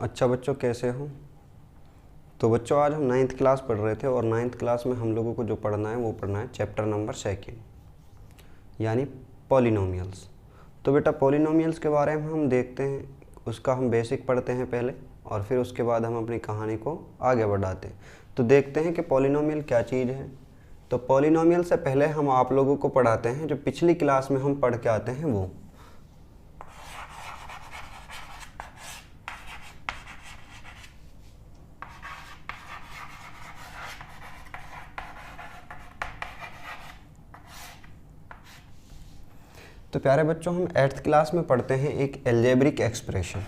अच्छा बच्चों, कैसे हो? तो बच्चों, आज हम 9th क्लास पढ़ रहे थे और 9th क्लास में हम लोगों को जो पढ़ना है वो पढ़ना है चैप्टर नंबर 2 यानी पॉलिनोमियल्स। तो बेटा, पॉलिनोमियल्स के बारे में हम देखते हैं, उसका हम बेसिक पढ़ते हैं पहले और फिर उसके बाद हम अपनी कहानी को आगे बढ़ाते हैं। तो देखते हैं कि पॉलिनोमियल क्या चीज़ है। तो पॉलिनोमियल से पहले हम आप लोगों को पढ़ाते हैं जो पिछली क्लास में हम पढ़ के आते हैं वो। तो प्यारे बच्चों, हम 8th क्लास में पढ़ते हैं एक अलजेब्रिक एक्सप्रेशन।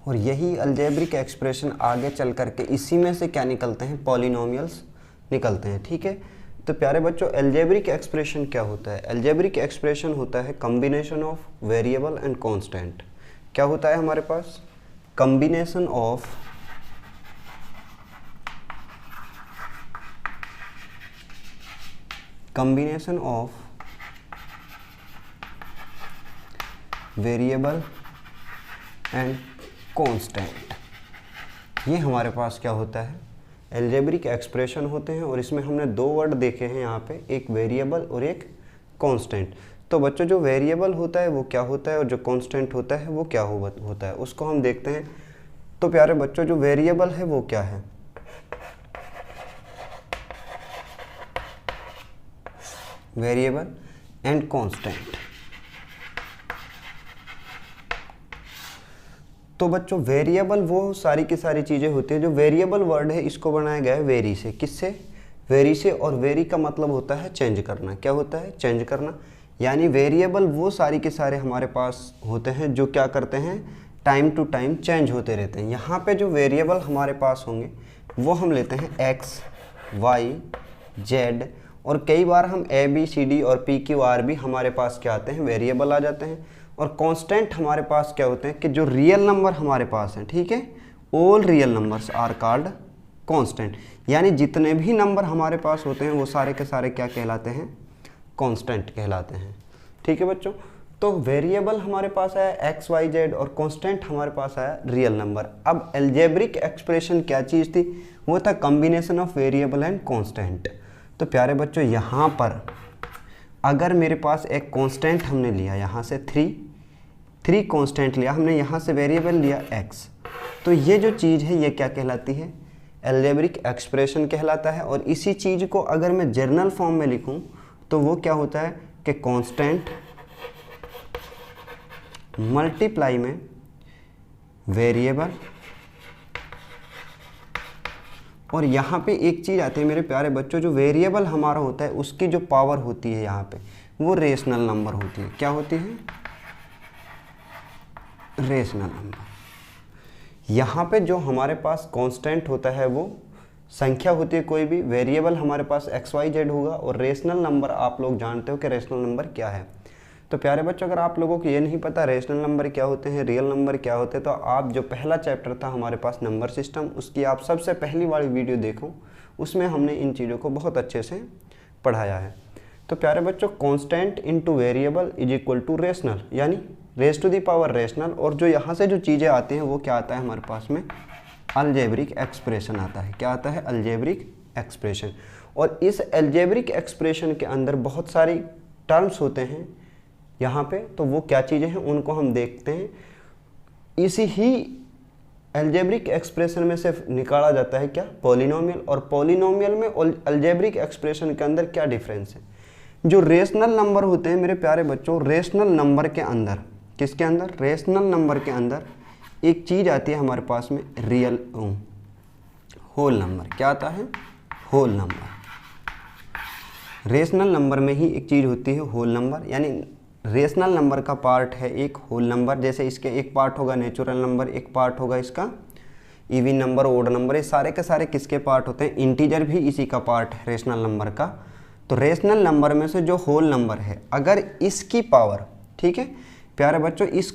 और यही अलजेब्रिक एक्सप्रेशन आगे चल करके इसी में से क्या निकलते हैं? पॉलिनोमियल्स निकलते हैं। ठीक है। तो प्यारे बच्चों, अलजेब्रिक एक्सप्रेशन क्या होता है? अलजेब्रिक एक्सप्रेशन होता है combination of variable and constant. क्या होता है हमारे पास? Combination of variable and constant, ये हमारे पास क्या होता है? अलजेब्रिक एक्सप्रेशन होते हैं। और इसमें हमने दो वर्ड देखे हैं यहाँ पे, एक वेरिएबल और एक कांस्टेंट। तो बच्चों, जो वेरिएबल होता है वो क्या होता है और जो कांस्टेंट होता है वो क्या होता है, उसको हम देखते हैं। तो प्यारे बच्चों, जो वेरिएबल है वो क्या है? Variable and constant. तो बच्चों, वेरिएबल वो सारी की सारी चीज़ें होती है। जो वेरिएबल वर्ड है इसको बनाया गया है वेरी से। किससे? वेरी से। और वेरी का मतलब होता है चेंज करना। क्या होता है? चेंज करना। यानी वेरिएबल वो सारी के सारे हमारे पास होते हैं जो क्या करते हैं? टाइम टू टाइम चेंज होते रहते हैं। यहाँ पे जो वेरिएबल हमारे पास होंगे वो हम लेते हैं एक्स, वाई, जेड। और कई बार हम ए बी सी डी और पी क्यू आर भी हमारे पास क्या आते हैं? वेरिएबल आ जाते हैं। और कांस्टेंट हमारे पास क्या होते हैं कि जो रियल नंबर हमारे पास हैं, ठीक है, all real numbers are called constant. यानी जितने भी नंबर हमारे पास होते हैं वो सारे के सारे क्या कहलाते हैं? कांस्टेंट कहलाते हैं। ठीक है बच्चों। तो वेरिएबल हमारे पास आया एक्स, वाई, जेड और कांस्टेंट हमारे पास आया रियल नंबर। अब अलजेब्रिक एक्सप्रेशन क्या चीज़ थी? वो था combination of variable and constant. तो प्यारे बच्चों, यहाँ पर अगर मेरे पास एक कांस्टेंट हमने लिया, यहाँ से थ्री कांस्टेंट लिया हमने, यहाँ से वेरिएबल लिया एक्स, तो ये जो चीज़ है ये क्या कहलाती है? अलजेब्रिक एक्सप्रेशन कहलाता है। और इसी चीज़ को अगर मैं जर्नल फॉर्म में लिखूं तो वो क्या होता है कि कांस्टेंट मल्टीप्लाई में वेरिएबल। और यहाँ पे एक चीज़ आती है मेरे प्यारे बच्चों, जो वेरिएबल हमारा होता है उसकी जो पावर होती है यहाँ पे वो रेशनल नंबर होती है। क्या होती है? Rational number. यहाँ पे जो हमारे पास कांस्टेंट होता है वो संख्या होती है कोई भी। वेरिएबल हमारे पास एक्स, वाई, जेड होगा। और रेशनल नंबर आप लोग जानते हो कि रेशनल नंबर क्या है। तो प्यारे बच्चों, अगर आप लोगों को ये नहीं पता रेशनल नंबर क्या होते हैं, रियल नंबर क्या होते हैं, तो आप जो पहला चैप्टर था हमारे पास नंबर सिस्टम, उसकी आप सबसे पहली वाली वीडियो देखो, उसमें हमने इन चीज़ों को बहुत अच्छे से पढ़ाया है। तो प्यारे बच्चों, constant into variable is equal to rational, यानी raise to the power rational. और जो यहाँ से जो चीज़ें आती हैं वो क्या आता है हमारे पास में? अलजेब्रिक एक्सप्रेशन आता है। क्या आता है? Algebraic expression. और इस अलजेब्रिक एक्सप्रेशन के अंदर बहुत सारी टर्म्स होते हैं यहाँ पे। तो वो क्या चीज़ें हैं उनको हम देखते हैं। इसी ही अलजेब्रिक एक्सप्रेशन में से निकाला जाता है क्या? पॉलिनोमियल। और पॉलिनोमियल में और अलजेब्रिक एक्सप्रेशन के अंदर क्या डिफरेंस है? जो रेशनल नंबर होते हैं मेरे प्यारे बच्चों, रेशनल नंबर के अंदर, किसके अंदर? रेशनल नंबर के अंदर एक चीज़ आती है हमारे पास में, रियल होल नंबर। क्या आता है? Whole number. रेशनल नंबर में ही एक चीज़ होती है होल नंबर। यानी रेशनल नंबर का पार्ट है एक होल नंबर। जैसे इसके एक पार्ट होगा नेचुरल नंबर, एक पार्ट होगा इसका इवन नंबर, ओड नंबर। ये सारे के सारे किसके पार्ट होते हैं? इंटीजर भी इसी का पार्ट है रेशनल नंबर का। तो रेशनल नंबर में से जो होल नंबर है, अगर इसकी पावर, ठीक है प्यारे बच्चों, इस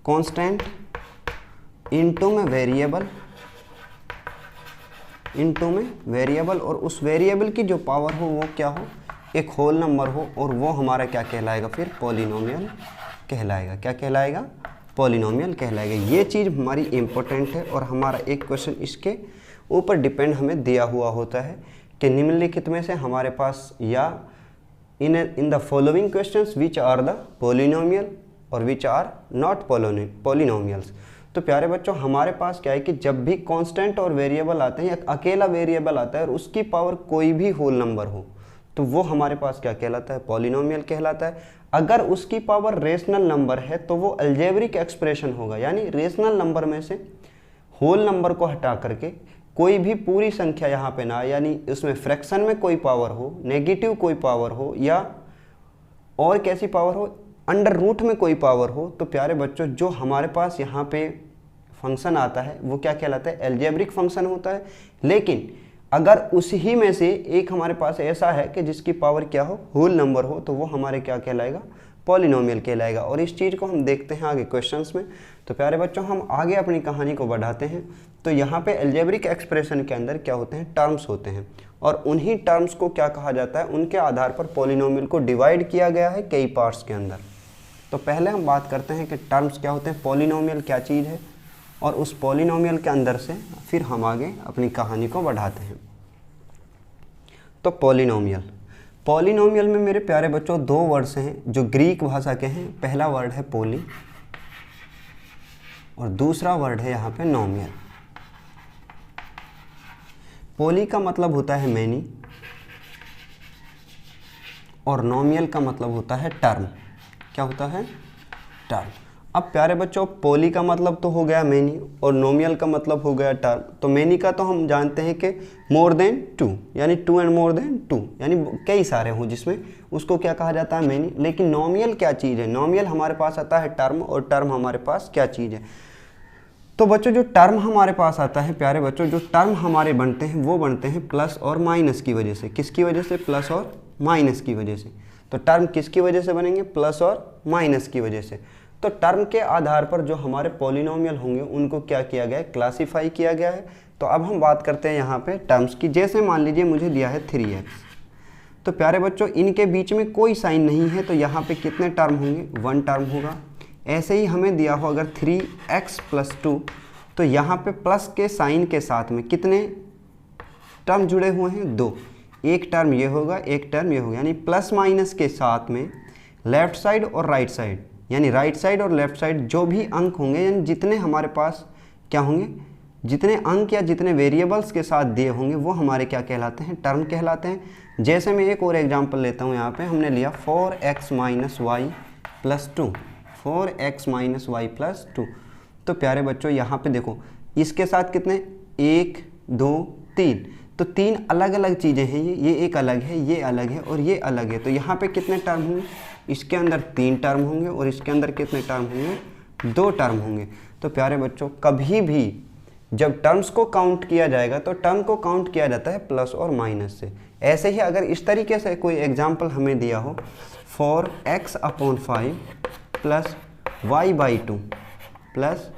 कांस्टेंट इनटू में वेरिएबल इनटू में वेरिएबल, और उस वेरिएबल की जो पावर हो वो क्या हो, एक होल नंबर हो, और वो हमारा क्या कहलाएगा फिर, पॉलिनोमियल कहलाएगा। क्या कहलाएगा, पॉलिनोमियल कहलाएगा। ये चीज़ हमारी इम्पोर्टेंट है, और हमारा एक क्वेश्चन इसके ऊपर डिपेंड हमें दिया हुआ होता है कि निम्नलिखित में से हमारे पास या in the following questions which are the polynomial और विच आर नॉट पॉलिनोमियल्स। तो प्यारे बच्चों, हमारे पास क्या है कि जब भी कांस्टेंट और वेरिएबल आते हैं या अकेला वेरिएबल आता है और उसकी पावर कोई भी होल नंबर हो, तो वो हमारे पास क्या कहलाता है, पॉलिनोमियल कहलाता है। अगर उसकी पावर रेशनल नंबर है तो वो अलजेब्रिक एक्सप्रेशन होगा, यानी रेशनल नंबर में से होल नंबर को हटा करके कोई भी पूरी संख्या यहाँ पे ना, यानी उसमें फ्रैक्शन में कोई पावर हो, नेगेटिव कोई पावर हो, या और कैसी पावर हो, अंडर रूट में कोई पावर हो, तो प्यारे बच्चों जो हमारे पास यहाँ पे फंक्शन आता है वो क्या कहलाता है, अलजेब्रिक फंक्शन होता है। लेकिन अगर उसी में से एक हमारे पास ऐसा है कि जिसकी पावर क्या हो, होल नंबर हो, तो वो हमारे क्या कहलाएगा, पॉलिनोमियल कहलाएगा। और इस चीज़ को हम देखते हैं आगे क्वेश्चंस में। तो प्यारे बच्चों, हम आगे अपनी कहानी को बढ़ाते हैं। तो यहाँ पे अलजेब्रिक एक्सप्रेशन के अंदर क्या होते हैं, टर्म्स होते हैं, और उन्हीं टर्म्स को क्या कहा जाता है, उनके आधार पर पॉलिनोमियल को डिवाइड किया गया है कई पार्ट्स के अंदर। तो पहले हम बात करते हैं कि टर्म्स क्या होते हैं, पॉलिनोमियल क्या चीज़ है, और उस पॉलिनोमियल के अंदर से फिर हम आगे अपनी कहानी को बढ़ाते हैं। तो पॉलिनोमियल में मेरे प्यारे बच्चों दो वर्ड्स हैं जो ग्रीक भाषा के हैं। पहला वर्ड है पॉली और दूसरा वर्ड है यहाँ पे नोमियल। पॉली का मतलब होता है मैनी और नोमियल का मतलब होता है टर्म। क्या होता है, टर्म। अब प्यारे बच्चों, पॉली का मतलब तो हो गया मैनी और नोमियल का मतलब हो गया टर्म। तो मैनी का तो हम जानते हैं कि मोर देन टू, यानी two and more than two, यानी कई सारे हों जिसमें, उसको क्या कहा जाता है, मैनी। लेकिन नोमियल क्या चीज़ है, नोमियल हमारे पास आता है टर्म, और टर्म हमारे पास क्या चीज़ है। तो बच्चों जो टर्म हमारे पास आता है, प्यारे बच्चों जो टर्म हमारे बनते हैं वो बनते हैं प्लस और माइनस की वजह से। किसकी वजह से, प्लस और माइनस की वजह से। तो टर्म किसकी वजह से बनेंगे, प्लस और माइनस की वजह से। तो टर्म के आधार पर जो हमारे पॉलिनोमियल होंगे उनको क्या किया गया है, क्लासीफाई किया गया है। तो अब हम बात करते हैं यहाँ पे टर्म्स की। जैसे मान लीजिए मुझे दिया है 3x, तो प्यारे बच्चों इनके बीच में कोई साइन नहीं है, तो यहाँ पे कितने टर्म होंगे, 1 टर्म होगा। ऐसे ही हमें दिया हो अगर 3x + 2, तो यहाँ पे प्लस के साइन के साथ में कितने टर्म जुड़े हुए हैं, 2। एक टर्म ये होगा, एक टर्म ये होगा, यानी प्लस माइनस के साथ में लेफ्ट साइड और राइट साइड, यानी राइट साइड और लेफ्ट साइड जो भी अंक होंगे, यानी जितने हमारे पास क्या होंगे, जितने अंक या जितने वेरिएबल्स के साथ दिए होंगे वो हमारे क्या कहलाते हैं, टर्म कहलाते हैं। जैसे मैं एक और एग्जांपल लेता हूँ। यहाँ पे हमने लिया 4x - y + 2, 4x - y + 2। तो प्यारे बच्चों यहाँ पे देखो, इसके साथ कितने, 1 2 3, तो 3 अलग अलग चीज़ें हैं। ये एक अलग है, ये अलग है और ये अलग है। तो यहाँ पे कितने टर्म होंगे, इसके अंदर 3 टर्म होंगे और इसके अंदर कितने टर्म होंगे, 2 टर्म होंगे। तो प्यारे बच्चों कभी भी जब टर्म्स को काउंट किया जाएगा तो टर्म को काउंट किया जाता है प्लस और माइनस से। ऐसे ही अगर इस तरीके से कोई एग्जाम्पल हमें दिया हो, 4x/5 + y/2 +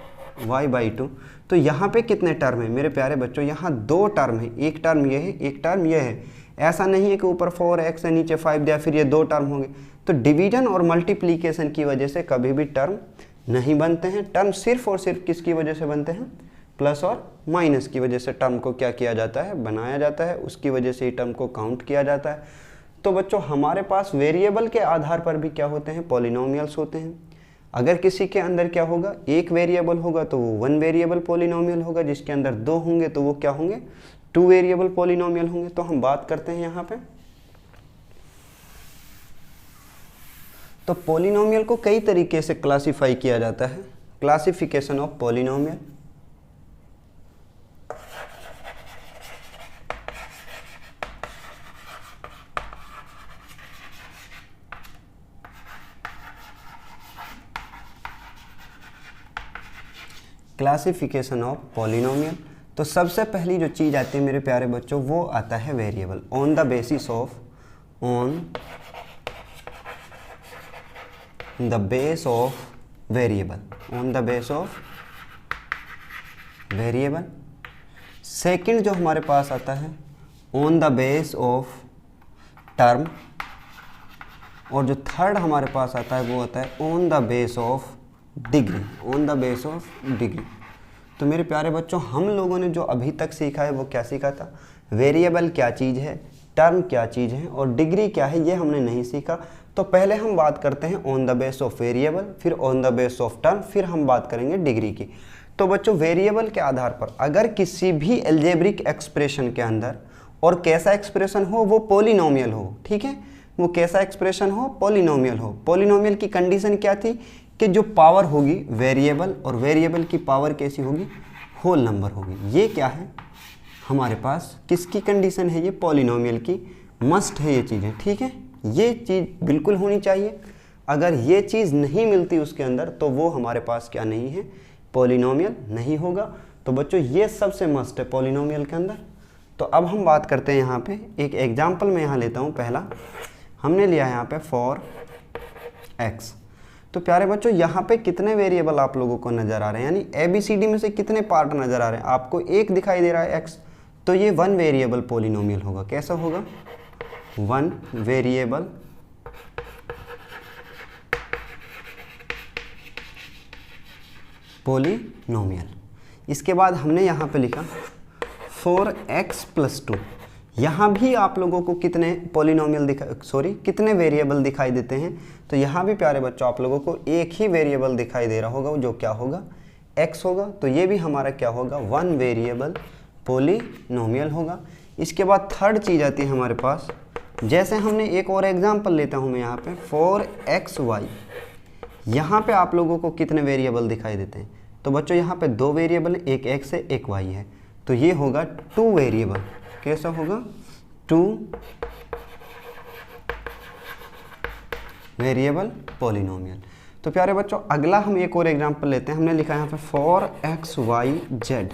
y/2, तो यहाँ पे कितने टर्म है मेरे प्यारे बच्चों, यहाँ 2 टर्म है। एक टर्म ये है, एक टर्म ये है। ऐसा नहीं है कि ऊपर 4x है नीचे 5 दिया फिर ये 2 टर्म होंगे। तो डिवीजन और मल्टीप्लिकेशन की वजह से कभी भी टर्म नहीं बनते हैं। टर्म सिर्फ और सिर्फ किसकी वजह से बनते हैं, प्लस और माइनस की वजह से टर्म को क्या किया जाता है, बनाया जाता है। उसकी वजह से ही टर्म को काउंट किया जाता है। तो बच्चों हमारे पास वेरिएबल के आधार पर भी क्या होते हैं, पॉलिनोमियल्स होते हैं। अगर किसी के अंदर क्या होगा, एक वेरिएबल होगा तो वो 1 वेरिएबल पॉलिनोमियल होगा। जिसके अंदर 2 होंगे तो वो क्या होंगे, 2 वेरिएबल पॉलिनोमियल होंगे। तो हम बात करते हैं यहाँ पे, तो पॉलिनोमियल को कई तरीके से क्लासिफाई किया जाता है। Classification of polynomial, classification of polynomial. तो सबसे पहली जो चीज़ आती है मेरे प्यारे बच्चों वो आता है variable. On the basis of, on the base of variable, on the base of variable. Second जो हमारे पास आता है on the base of term, और जो थर्ड हमारे पास आता है वो आता है on the base of degree, on the base of degree. तो मेरे प्यारे बच्चों, हम लोगों ने जो अभी तक सीखा है वो क्या सीखा था? वेरिएबल क्या चीज़ है, टर्म क्या चीज़ है और डिग्री क्या है, ये हमने नहीं सीखा। तो पहले हम बात करते हैं on the base of variable, फिर on the base of term, फिर हम बात करेंगे डिग्री की। तो बच्चों, वेरिएबल के आधार पर अगर किसी भी एल्जेब्रिक एक्सप्रेशन के अंदर, और कैसा एक्सप्रेशन हो, वो पॉलिनोमियल हो, ठीक है, वो कैसा एक्सप्रेशन हो, पॉलिनोमियल हो। पॉलिनोमियल की कंडीशन क्या थी कि जो पावर होगी वेरिएबल, और वेरिएबल की पावर कैसी होगी, होल नंबर होगी। ये क्या है हमारे पास, किसकी कंडीशन है, ये पॉलिनोमियल की, मस्ट है ये चीज़ें, ठीक है, ये चीज़ बिल्कुल होनी चाहिए। अगर ये चीज़ नहीं मिलती उसके अंदर तो वो हमारे पास क्या नहीं है, पॉलिनोमियल नहीं होगा। तो बच्चों, ये सबसे मस्ट है पॉलिनोमियल के अंदर। तो अब हम बात करते हैं यहाँ पे एक एग्जाम्पल मैं यहाँ लेता हूँ। पहला हमने लिया है यहाँ पे फॉर x। तो प्यारे बच्चों, यहाँ पे कितने वेरिएबल आप लोगों को नज़र आ रहे हैं, यानी ABCD में से कितने पार्ट नज़र आ रहे हैं आपको? एक दिखाई दे रहा है x, तो ये वन वेरिएबल पॉलिनोमियल होगा। कैसा होगा? One variable polynomial. इसके बाद हमने यहाँ पे लिखा फॉर x+2। यहाँ भी आप लोगों को कितने पॉलिनोमियल कितने वेरिएबल दिखाई देते हैं? तो यहाँ भी प्यारे बच्चों आप लोगों को एक ही वेरिएबल दिखाई दे रहा होगा, जो क्या होगा, x होगा। तो ये भी हमारा क्या होगा, वन वेरिएबल पॉलिनोमियल होगा। इसके बाद थर्ड चीज़ आती है हमारे पास, जैसे हमने एक और एग्जाम्पल लेता हूँ मैं यहाँ पे फॉर xy। यहाँ पे आप लोगों को कितने वेरिएबल दिखाई देते हैं? तो बच्चों यहाँ पे दो वेरिएबल, एक x है एक y है, तो ये होगा टू वेरिएबल। कैसा होगा? Two variable polynomial. तो प्यारे बच्चों, अगला हम एक और एग्जांपल लेते हैं। हमने लिखा है यहाँ पे फॉर x, y, z।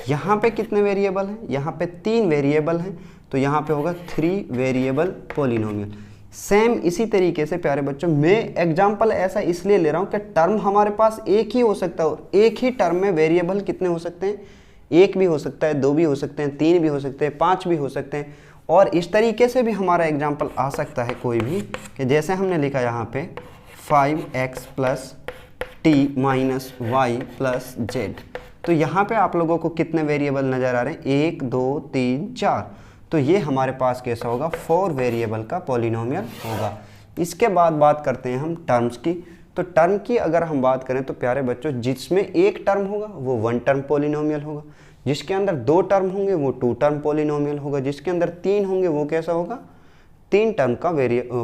यहाँ पे कितने वेरिएबल हैं? यहाँ पे तीन वेरिएबल हैं, तो यहाँ पे होगा थ्री वेरिएबल पॉलिनोमियल। सेम इसी तरीके से प्यारे बच्चों, मैं एग्जांपल ऐसा इसलिए ले रहा हूँ कि टर्म हमारे पास एक ही हो सकता है, और एक ही टर्म में वेरिएबल कितने हो सकते हैं? एक भी हो सकता है, दो भी हो सकते हैं, तीन भी हो सकते हैं, पांच भी हो सकते हैं। और इस तरीके से भी हमारा एग्जांपल आ सकता है कोई भी, कि जैसे हमने लिखा यहाँ पे 5x + t - y + z। तो यहाँ पे आप लोगों को कितने वेरिएबल नज़र आ रहे हैं? 1 2 3 4। तो ये हमारे पास कैसा होगा, फोर वेरिएबल का पॉलिनोमियल होगा। इसके बाद बात करते हैं हम टर्म्स की। तो टर्म की अगर हम बात करें तो प्यारे बच्चों, जिसमें एक टर्म होगा वो वन टर्म पॉलिनोमियल होगा, जिसके अंदर दो टर्म होंगे वो टू टर्म पॉलिनोमियल होगा, जिसके अंदर तीन होंगे वो कैसा होगा, तीन टर्म का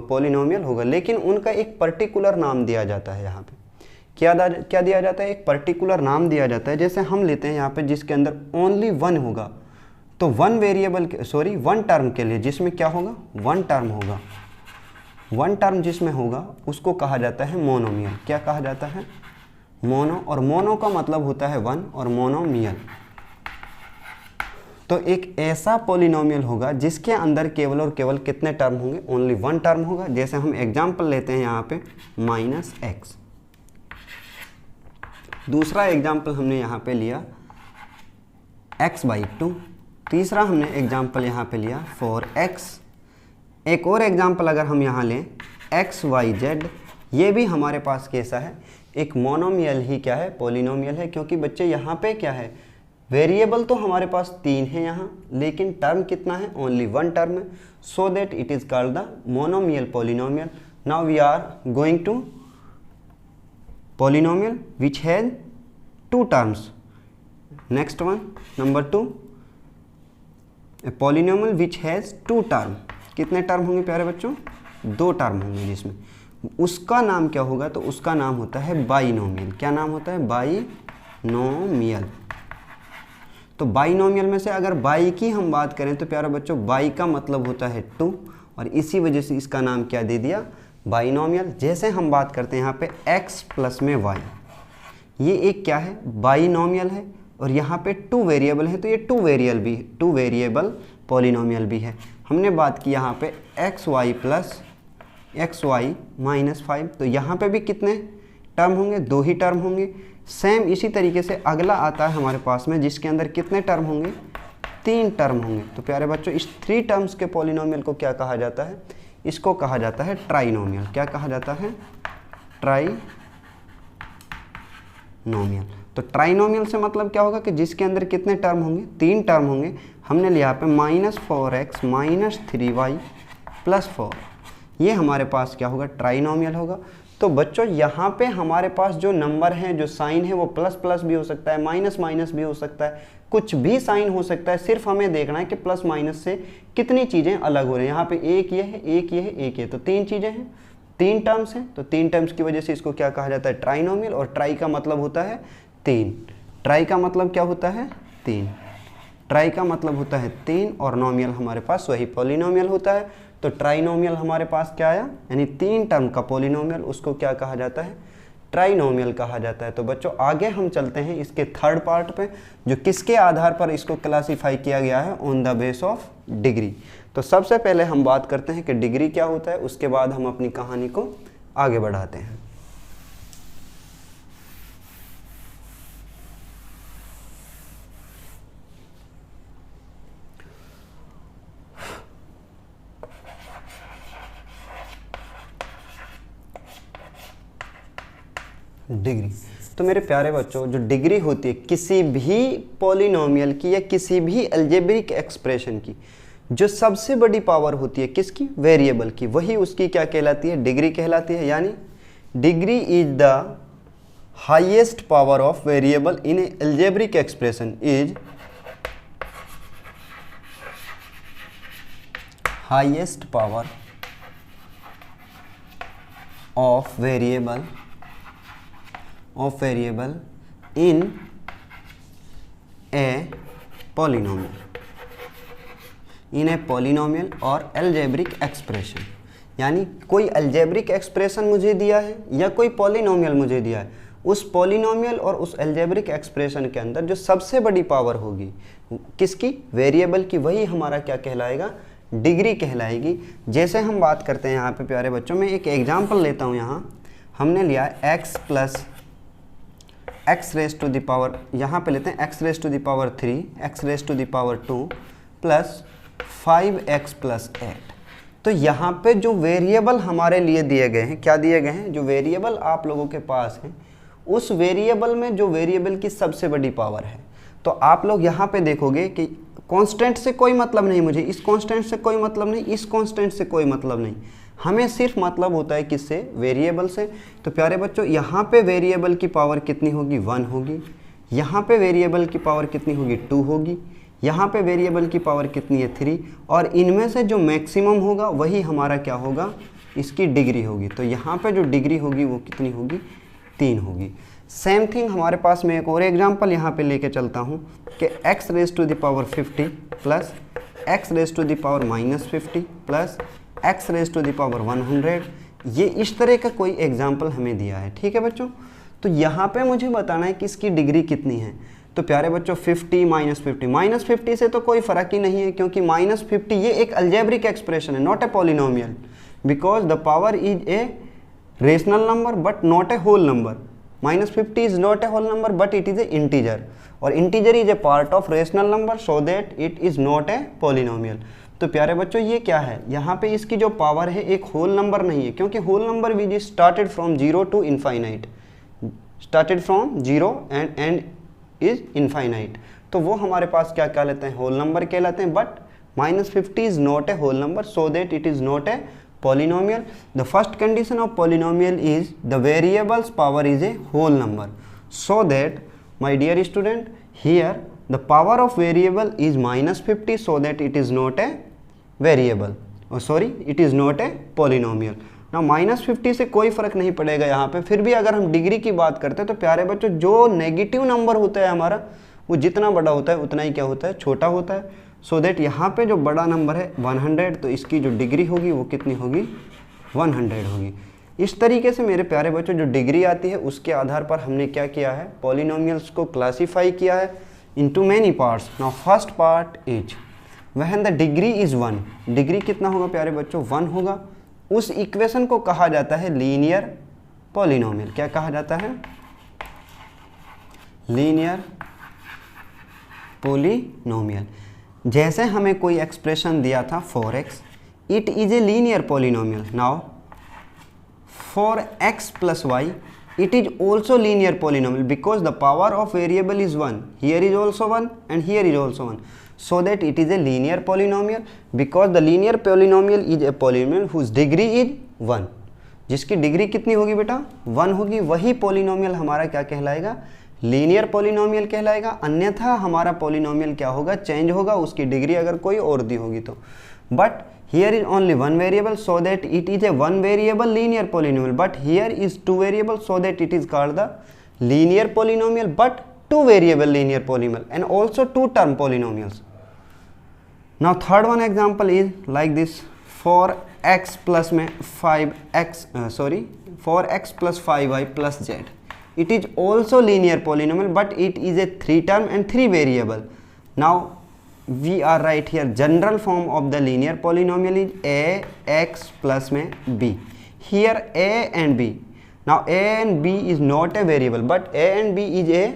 पॉलिनोमियल होगा। लेकिन उनका एक पर्टिकुलर नाम दिया जाता है। यहाँ पे क्या दिया जाता है? एक पर्टिकुलर नाम दिया जाता है। जैसे हम लेते हैं यहाँ पे जिसके अंदर ओनली वन होगा, तो वन टर्म के लिए जिसमें क्या होगा, वन टर्म होगा, वन टर्म जिसमें होगा उसको कहा जाता है मोनोमियल। क्या कहा जाता है? मोनो। और मोनो का मतलब होता है वन, और मोनोमियल। तो एक ऐसा पॉलिनोमियल होगा जिसके अंदर केवल और केवल कितने टर्म होंगे, ओनली वन टर्म होगा। जैसे हम एग्जांपल लेते हैं यहाँ पे -x। दूसरा एग्जांपल हमने यहाँ पे लिया x/2। तीसरा हमने एग्जांपल यहाँ पे लिया फॉर x। एक और एग्जांपल अगर हम यहाँ लें x, y, z, ये भी हमारे पास कैसा है, एक मोनोमियल ही क्या है, पॉलिनोमियल है। क्योंकि बच्चे यहाँ पे क्या है, वेरिएबल तो हमारे पास तीन है यहाँ, लेकिन टर्म कितना है, ओनली वन टर्म है। So that it is called the monomial polynomial. Now we are going to polynomial which has two terms. Next one, number 2, a polynomial which has two term. कितने term होंगे प्यारे बच्चों? दो term होंगे, जिसमें उसका नाम क्या होगा, तो उसका नाम होता है बाइनोमियल। क्या नाम होता है? बाइनोमियल। तो बाइनोमियल में से अगर बाई की हम बात करें तो प्यारे बच्चों, बाई का मतलब होता है टू, और इसी वजह से इसका नाम क्या दे दिया, बाइनोमियल। जैसे हम बात करते हैं यहाँ पे x प्लस में y, ये एक क्या है, बाइनोमियल है, और यहाँ पे टू वेरिएबल है, तो ये टू वेरिएबल पॉलिनोमियल भी है। हमने बात की यहाँ पे xy प्लस xy माइनस 5, तो यहाँ पे भी कितने टर्म होंगे, दो ही टर्म होंगे। सेम इसी तरीके से अगला आता है हमारे पास में, जिसके अंदर कितने टर्म होंगे, 3 टर्म होंगे। तो प्यारे बच्चों इस 3 टर्म्स के पॉलिनोमियल को क्या कहा जाता है? इसको कहा जाता है ट्राइनोमियल। क्या कहा जाता है? ट्राइनोमियल। तो ट्राइनोमियल से मतलब क्या होगा कि जिसके अंदर कितने टर्म होंगे? 3 टर्म होंगे। हमने लिया यहाँ पे -4x - 3y + 4, ये हमारे पास क्या होगा? ट्राइनोमियल होगा। तो बच्चों यहाँ पे हमारे पास जो नंबर हैं, जो साइन है वो प्लस प्लस भी हो सकता है, माइनस माइनस भी हो सकता है, कुछ भी साइन हो सकता है। सिर्फ हमें देखना है कि प्लस माइनस से कितनी चीज़ें अलग हो रही हैं। यहाँ पे एक ये है, एक ये है, एक ये, तो 3 चीज़ें हैं, 3 टर्म्स हैं। तो 3 टर्म्स की वजह से इसको क्या कहा जाता है? ट्राइनोमियल। और ट्राई का मतलब होता है 3। ट्राई का मतलब क्या होता है? 3। ट्राई का मतलब होता है 3 और नोमियल हमारे पास वही पॉलिनोमियल होता है। तो ट्राइनोमियल हमारे पास क्या आया? यानी 3 टर्म का पॉलिनोमियल, उसको क्या कहा जाता है? ट्राइनोमियल कहा जाता है। तो बच्चों आगे हम चलते हैं इसके थर्ड पार्ट पे, जो किसके आधार पर इसको क्लासीफाई किया गया है? On the base of degree. तो सबसे पहले हम बात करते हैं कि डिग्री क्या होता है, उसके बाद हम अपनी कहानी को आगे बढ़ाते हैं। डिग्री। तो मेरे प्यारे बच्चों जो डिग्री होती है किसी भी पॉलिनोमियल की या किसी भी अलजेब्रिक एक्सप्रेशन की, जो सबसे बड़ी पावर होती है किसकी? वेरिएबल की, वही उसकी क्या कहलाती है? डिग्री कहलाती है। यानी degree is the highest power of variable in A algebraic expression is highest power of variable in a polynomial और algebraic expression। यानी कोई algebraic expression मुझे दिया है या कोई polynomial मुझे दिया है, उस polynomial और उस algebraic expression के अंदर जो सबसे बड़ी पावर होगी किसकी? वेरिएबल की, वही हमारा क्या कहलाएगा? डिग्री कहलाएगी। जैसे हम बात करते हैं यहाँ पे प्यारे बच्चों, मैं एक एग्जाम्पल लेता हूँ। यहाँ हमने लिया x + x raise to the power, यहाँ पे लेते हैं x raise to the power 3, x raise to the power 2 plus 5x + 8। तो यहाँ पे जो वेरिएबल हमारे लिए दिए गए हैं, क्या दिए गए हैं? जो वेरिएबल आप लोगों के पास हैं, उस वेरिएबल में जो वेरिएबल की सबसे बड़ी पावर है, तो आप लोग यहाँ पे देखोगे कि कांस्टेंट से कोई मतलब नहीं, मुझे इस कांस्टेंट से कोई मतलब नहीं, इस कांस्टेंट से कोई मतलब नहीं, हमें सिर्फ मतलब होता है किससे? वेरिएबल से। तो प्यारे बच्चों यहाँ पे वेरिएबल की पावर कितनी होगी? 1 होगी। यहाँ पे वेरिएबल की पावर कितनी होगी? 2 होगी। यहाँ पे वेरिएबल की पावर कितनी है? 3। और इनमें से जो मैक्सिमम होगा वही हमारा क्या होगा? इसकी डिग्री होगी। तो यहाँ पे जो डिग्री होगी वो कितनी होगी? 3 होगी। सेम थिंग हमारे पास में एक और एग्जाम्पल यहाँ पे लेके चलता हूँ कि x raise to the power 50 plus x raise to the power -50 plus x raise to the power 100, ये इस तरह का कोई एग्जाम्पल हमें दिया है। ठीक है बच्चों, तो यहाँ पे मुझे बताना है कि इसकी डिग्री कितनी है। तो प्यारे बच्चों 50 - 50 से तो कोई फ़र्क ही नहीं है, क्योंकि -50 ये एक अलजेब्रिक एक्सप्रेशन है, not a polynomial, because the power is a rational number but not a whole number. -50 is not a whole number but it is a integer, और integer is a part of rational number, so that it is not a polynomial. तो प्यारे बच्चों ये क्या है? यहाँ पे इसकी जो पावर है एक होल नंबर नहीं है, क्योंकि whole number which is started from 0 to infinite, started from 0 and is infinite, तो वो हमारे पास क्या कहलाते हैं? होल नंबर कहलाते हैं। But -50 is not a whole number, so that it is not a polynomial. The first condition of polynomial is the variable's power is a whole number, so that my dear student, here the power of variable is -50, so that it is not a variable, oh sorry, it is not a polynomial. Now -50 से कोई फ़र्क नहीं पड़ेगा यहाँ पे। फिर भी अगर हम डिग्री की बात करते हैं तो प्यारे बच्चों जो नेगेटिव नंबर होता है हमारा, वो जितना बड़ा होता है उतना ही क्या होता है? छोटा होता है। सो दैट यहाँ पे जो बड़ा नंबर है 100, तो इसकी जो डिग्री होगी वो कितनी होगी? 100 होगी। इस तरीके से मेरे प्यारे बच्चों जो डिग्री आती है उसके आधार पर हमने क्या किया है? पॉलिनोमियल्स को क्लासीफाई किया है into many parts. Now first part is when the degree is 1। Degree कितना होगा प्यारे बच्चों? 1 होगा। उस इक्वेशन को कहा जाता है लीनियर पॉलिनोमियल। क्या कहा जाता है? Linear polynomial. जैसे हमें कोई एक्सप्रेशन दिया था 4x, it is a linear polynomial. Now for x plus y, it is also linear polynomial because the power of variable is 1. Here is also 1 and here is also 1. So that it is a linear polynomial because the linear polynomial is a polynomial whose degree is 1. जिसकी degree कितनी होगी बेटा? 1 होगी। वही polynomial हमारा क्या कहलाएगा? Linear polynomial कहलाएगा। अन्यथा हमारा पॉलिनोमियल क्या होगा? चेंज होगा, उसकी डिग्री अगर कोई और दी होगी तो। But here is only one variable, so that it is a one variable linear polynomial, but here is two variables, so that it is called the linear polynomial, but two variable linear polynomial and also two term polynomials. Now third one example is like this, 4x plus में 4x plus 5y plus z, it is also linear polynomial, but it is a three term and three variable. Now we are right here, general form of the linear polynomial is a x plus में b. Here a and b, now a and b is not a variable, but a and b is a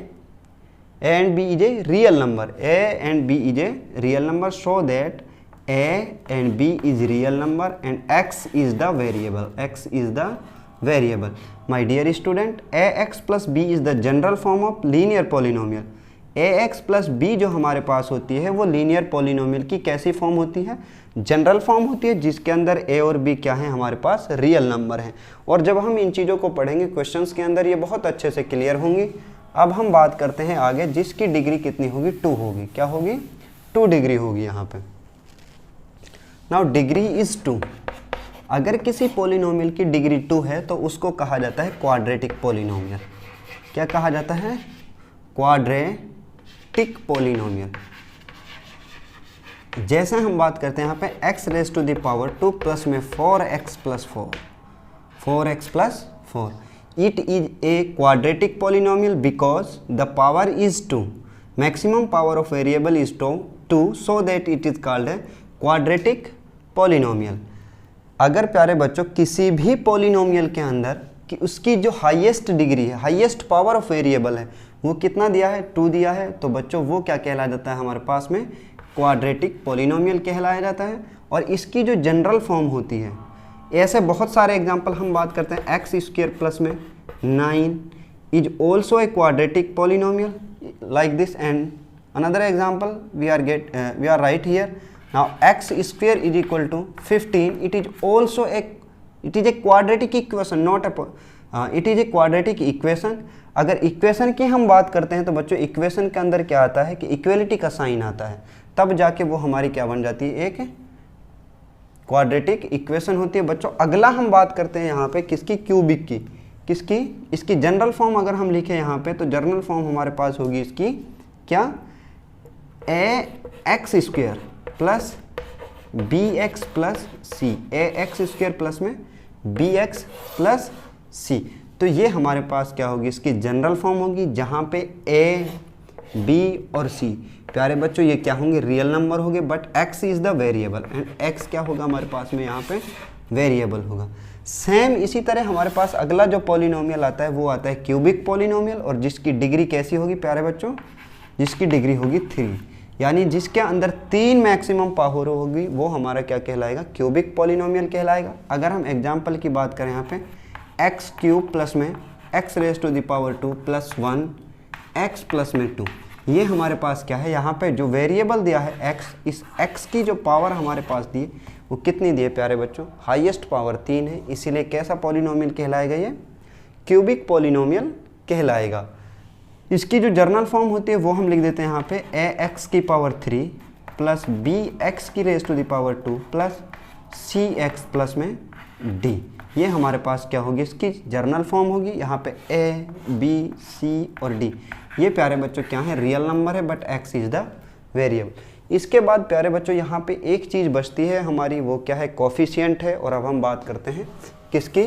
real number. A and b is a real number, so that a and b is real number and x is the variable. X is the variable. My dear student, ax plus b is the general form of linear polynomial. ax plus B जो हमारे पास होती है वो linear polynomial की कैसी form होती है? General form होती है, जिसके अंदर a और b क्या है? हमारे पास रियल नंबर हैं। और जब हम इन चीज़ों को पढ़ेंगे क्वेश्चंस के अंदर ये बहुत अच्छे से क्लियर होंगी। अब हम बात करते हैं आगे, जिसकी डिग्री कितनी होगी? 2 होगी। क्या होगी? 2 डिग्री होगी यहाँ पे। Now degree is 2। अगर किसी पॉलिनोमियल की डिग्री 2 है तो उसको कहा जाता है क्वाड्रेटिक पॉलिनोमियल। क्या कहा जाता है? Quadratic polynomial. जैसे हम बात करते हैं यहाँ पे x raise to the power 2 plus में 4x plus 4x plus 4, it is a quadratic polynomial because the power is 2, maximum power of variable is 2, so that it is called a quadratic polynomial. अगर प्यारे बच्चों किसी भी polynomial के अंदर कि उसकी जो हाईएस्ट डिग्री है, हाईएस्ट पावर ऑफ वेरिएबल है, वो कितना दिया है? 2 दिया है, तो बच्चों वो क्या कहलाया जाता है हमारे पास में? क्वाड्रेटिक पॉलिनोमियल कहलाया जाता है। और इसकी जो जनरल फॉर्म होती है, ऐसे बहुत सारे एग्जांपल हम बात करते हैं। एक्स स्क्वायर प्लस में 9 is also a quadratic polynomial like this. And another example we are write here, now x square is equal to 15, it is a quadratic equation, not it is a quadratic equation. अगर equation की हम बात करते हैं तो बच्चों equation के अंदर क्या आता है कि इक्वेलिटी का साइन आता है, तब जाके वो हमारी क्या बन जाती है? एक क्वाड्रेटिक इक्वेशन होती है। बच्चों अगला हम बात करते हैं यहाँ पे किसकी? क्यूबिक की। किसकी? इसकी जनरल फॉर्म अगर हम लिखें यहाँ पे तो जनरल फॉर्म हमारे पास होगी इसकी क्या? A x square plus b x plus c, a x square plus में बी एक्स प्लस सी। तो ये हमारे पास क्या होगी? इसकी जनरल फॉर्म होगी, जहाँ पे ए बी और सी प्यारे बच्चों ये क्या होंगे? रियल नंबर होंगे, but x is the variable and x क्या होगा हमारे पास में? यहाँ पे वेरिएबल होगा। सेम इसी तरह हमारे पास अगला जो पॉलिनोमियल आता है वो आता है क्यूबिक पॉलिनोमियल, और जिसकी डिग्री कैसी होगी प्यारे बच्चों? जिसकी डिग्री होगी 3, यानी जिसके अंदर 3 मैक्सिमम पावर होगी वो हमारा क्या कहलाएगा? क्यूबिक पॉलिनोमियल कहलाएगा। अगर हम एग्जाम्पल की बात करें यहाँ पे एक्स क्यूब प्लस में x raise to the power 2 plus 1 x plus में 2, ये हमारे पास क्या है? यहाँ पे जो वेरिएबल दिया है x, इस x की जो पावर हमारे पास दी है वो कितनी दी है प्यारे बच्चों? हाईएस्ट पावर 3 है, इसीलिए कैसा पॉलिनोमियल कहलाएगा? ये क्यूबिक पॉलिनोमियल कहलाएगा। इसकी जो जर्नल फॉर्म होती है वो हम लिख देते हैं यहाँ पे ए एक्स की पावर 3 प्लस बी एक्स की raise to the power 2 plus c x plus में डी। ये हमारे पास क्या होगी? इसकी जर्नल फॉर्म होगी। यहाँ पे ए बी सी और डी ये प्यारे बच्चों क्या है? रियल नंबर है, but x is the variable. इसके बाद प्यारे बच्चों यहाँ पे एक चीज़ बचती है हमारी, वो क्या है? कोफिशिएंट है। और अब हम बात करते हैं किसकी?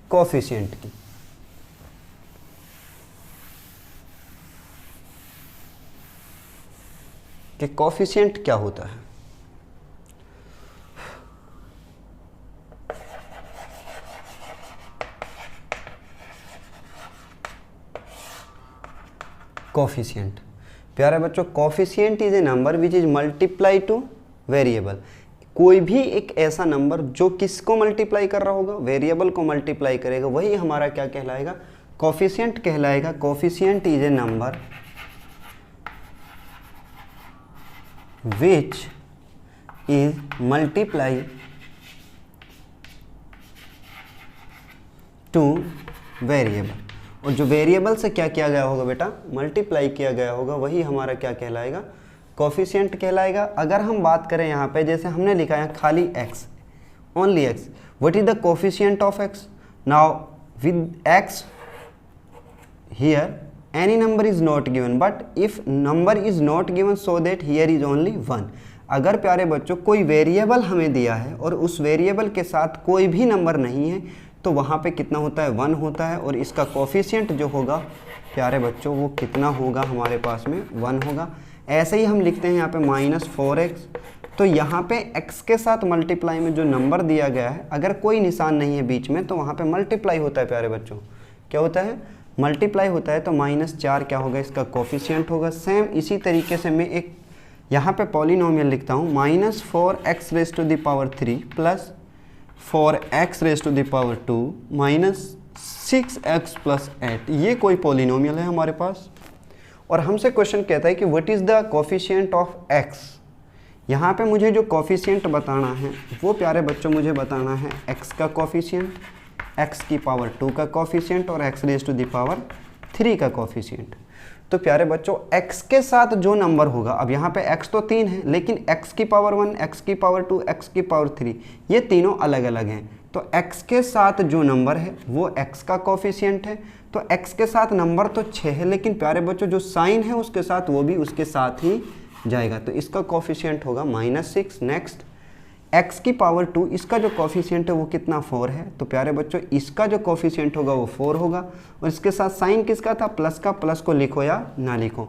कोफिशिएंट की। कि कोफिशिएंट क्या होता है? कोफिशिएंट प्यारे बच्चों coefficient is a number which is multiply two variable. कोई भी एक ऐसा नंबर जो किसको मल्टीप्लाई कर रहा होगा, वेरिएबल को मल्टीप्लाई करेगा, वही हमारा क्या कहलाएगा, कोफिशिएंट कहलाएगा। Coefficient is a number which is multiply two variable, और जो वेरिएबल से क्या किया गया होगा बेटा, मल्टीप्लाई किया गया होगा, वही हमारा क्या कहलाएगा, कोफिशिएंट कहलाएगा। अगर हम बात करें यहाँ पे, जैसे हमने लिखा है खाली x, only x, what is the coefficient of x? Now with x here any number is not given, but if number is not given so that here is only 1। अगर प्यारे बच्चों कोई वेरिएबल हमें दिया है और उस वेरिएबल के साथ कोई भी नंबर नहीं है, तो वहाँ पे कितना होता है, 1 होता है, और इसका कोफिशिएंट जो होगा प्यारे बच्चों वो कितना होगा, हमारे पास में 1 होगा। ऐसे ही हम लिखते हैं यहाँ पे -4x, तो यहाँ पे x के साथ मल्टीप्लाई में जो नंबर दिया गया है, अगर कोई निशान नहीं है बीच में, तो वहाँ पे मल्टीप्लाई होता है प्यारे बच्चों, क्या होता है, मल्टीप्लाई होता है। तो -4 क्या होगा, इसका कोफिशिएंट होगा। सेम इसी तरीके से मैं एक यहाँ पे पॉलिनोमियल लिखता हूँ, -4x raise to the power 3 plus 4x raise to the power 2 minus 6x plus 8। ये कोई पॉलिनोमियल है हमारे पास, और हमसे क्वेश्चन कहता है कि what is the coefficient of x। यहाँ पे मुझे जो कोफिशिएंट बताना है वो प्यारे बच्चों मुझे बताना है x का कोफिशिएंट, x की पावर 2 का कोफिशिएंट और x raise to the power 3 का कोफिशिएंट। तो प्यारे बच्चों x के साथ जो नंबर होगा, अब यहाँ पे x तो 3 है, लेकिन x की पावर 1, x की पावर 2, x की पावर 3, ये तीनों अलग अलग हैं। तो x के साथ जो नंबर है वो x का कोफिशिएंट है। तो x के साथ नंबर तो 6 है, लेकिन प्यारे बच्चों जो साइन है उसके साथ वो भी उसके साथ ही जाएगा, तो इसका कोफिशिएंट होगा -6। नेक्स्ट x की पावर 2, इसका जो कोफिशिएंट है वो कितना, 4 है, तो प्यारे बच्चों इसका जो कोफिशिएंट होगा वो 4 होगा, और इसके साथ साइन किसका था, प्लस का, प्लस को लिखो या ना लिखो।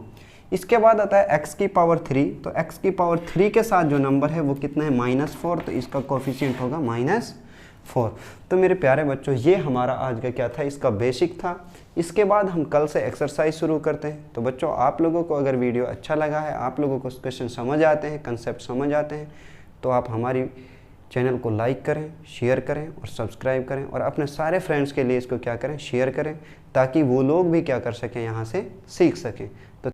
इसके बाद आता है x की पावर 3, तो x की पावर 3 के साथ जो नंबर है वो कितना है, -4, तो इसका कोफिशिएंट होगा -4। तो मेरे प्यारे बच्चों ये हमारा आज का क्या था, इसका बेसिक था। इसके बाद हम कल से एक्सरसाइज शुरू करते हैं। तो बच्चों आप लोगों को अगर वीडियो अच्छा लगा है, आप लोगों को क्वेश्चन समझ आते हैं, कंसेप्ट समझ आते हैं, तो आप हमारी चैनल को लाइक करें, शेयर करें और सब्सक्राइब करें, और अपने सारे फ्रेंड्स के लिए इसको क्या करें, शेयर करें, ताकि वो लोग भी क्या कर सकें, यहाँ से सीख सकें।